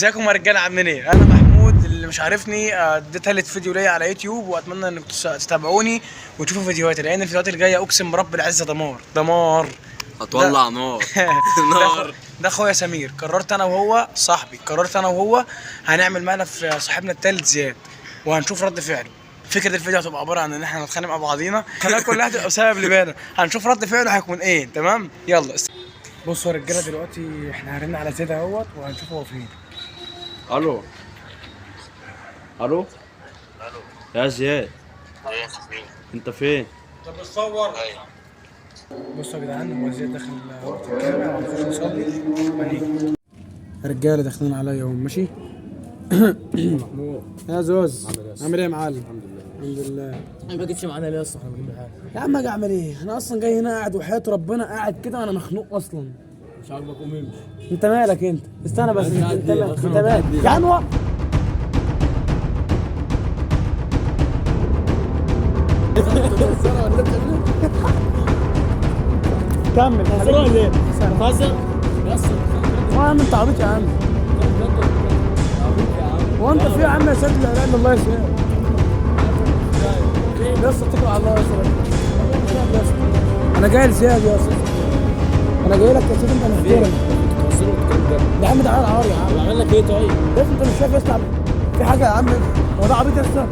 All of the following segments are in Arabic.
ازيكم يا رجاله عاملين ايه؟ انا محمود اللي مش عارفني. ده تالت فيديو ليا على يوتيوب، واتمنى انكم تتابعوني وتشوفوا فيديوهاتي، لان الفيديوهات الجايه اقسم برب العزه دمار دمار. هتولع نار. نار. ده اخويا سمير. قررت انا وهو صاحبي، هنعمل مقلب صاحبنا التالت زياد، وهنشوف رد فعله. فكره الفيديو هتبقى عباره عن ان احنا هنتخانق مع بعضينا، القناه كلها هتبقى بسبب لبانه. هنشوف رد فعله هيكون ايه. تمام، يلا. بصوا يا رجاله، دلوقتي احنا هنرن على زياد اهوت وهنشوف هو فين. الو الو يا زياد، انت فين؟ طب بتصور؟ ايوه. بصوا يا جدعان، هو زياد داخل وقت الجامع وهنخش نصلي ونيجي. رجاله داخلين عليا اهو. ماشي. محمود يا زوز، عامل ايه يا معلم؟ الحمد لله. الحمد لله. ما جيتش معانا ليه اصلا؟ احنا بنجيب حاجه يا عم اجي اعمل ايه؟ انا اصلا جاي هنا قاعد وحياة ربنا قاعد كده وانا مخنوق اصلا. مش عاجبك قوم امشي. انت مالك انت؟ استنى بس، أنا انت قاعد مالك؟ ليه؟ انت مالك؟ قاعد ليه؟ يا عم وقف. كمل. هتروح ليه؟ فازر بس. يا عم انت عبيط يا عم. هو انت في يا عم يا سيد؟ لا اله الا الله يا سيد. يا اسطى اتكل على الله يا سيد. انا جاي لزياد يا اسطى، انا جاي لك يا سيد. انت محترم يا عم. ده عيال عار يا عم. بعمل لك ايه طيب؟ بس انت مش شايف يا اسطى في حاجه يا عم؟ هو ده عبيط يا اسطى؟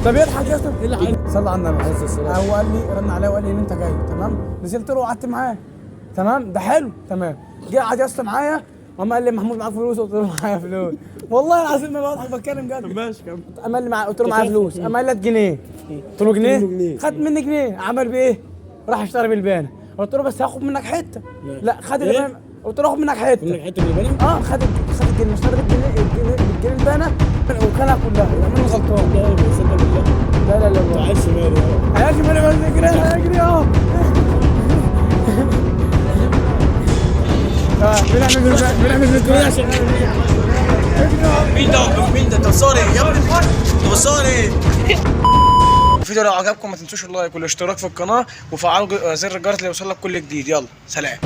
طب يضحك يا اسطى. ايه اللي حصل؟ صلى على النبي. عليه الصلاة. هو قال لي، رن عليا وقال لي ان انت جاي. تمام، نزلت له وقعدت معاه. تمام، ده حلو. تمام، جه قعد يا اسطى معايا وقام قال لي محمود معاك فلوس؟ قلت له معايا فلوس. والله العظيم ما بضحك، بتكلم جد. ماشي كمل. قام قال لي قلت له معايا فلوس. قام قال لي جنيه. قلت له جنيه؟ خد مني جنيه. عمل بايه؟ راح اشترى بالبانه. قلت له بس هاخد منك حته. لا خد البانه. قلت له هاخد منك حته. منك حته من البني؟ خد الجنيه، اشترى بالجنيه البانه وكلها كلها. يبقى مين غلطان؟ لا تصدق بالله. لا لا لا انت عايز شمالي اهو. هيجي مالي بس اجري اجري اهو. بنعمل مين ده؟ انت بتصور ايه يا ابني؟ انت بتصور ايه؟ الفيديو لو عجبكم ما تنسوش اللايك والاشتراك في القناه وفعلوا زر الجرس اللي يوصل لك كل جديد. يلا سلام.